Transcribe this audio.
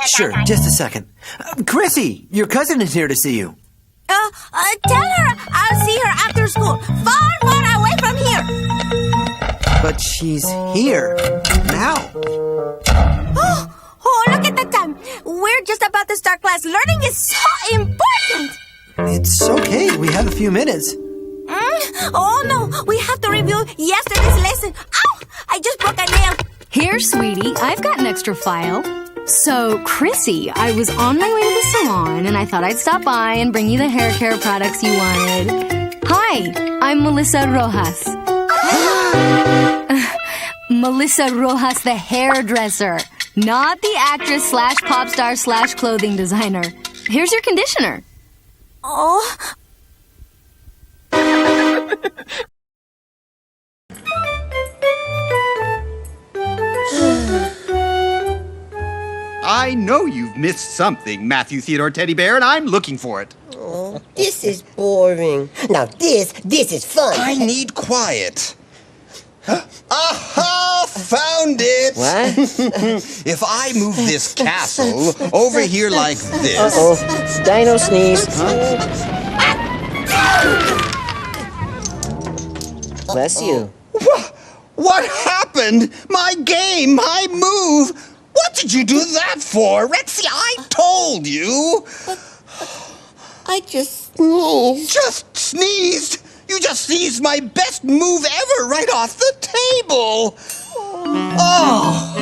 Sure, just a second. Chrissy, your cousin is here to see you. Tell her I'll see her after school. Far, far away from here. But she's here. Now. Oh, look at the time. We're just about to start class. Learning is so important. It's okay. We have a few minutes. Oh, no. We have to review yesterday's lesson. Ow! I just broke a nail. Here, sweetie. I've got an extra file. So, Chrissy, I was on my way to the salon, and I thought I'd stop by and bring you the hair care products you wanted. Hi, I'm Melissa Rojas. Melissa Rojas, the hairdresser. Not the actress / pop star / clothing designer. Here's your conditioner. Oh. I know you've missed something, Matthew Theodore Teddy Bear, and I'm looking for it. Oh, this is boring. Now this is fun. I need quiet. Aha! Found it! What? If I move this castle over here like this... Uh-oh. Dino sneeze. Bless you. What happened? My game, my move. What did you do that for? Rexy, I told you. I just sneezed. Just sneezed? You just sneezed my best move ever right off the table. Oh.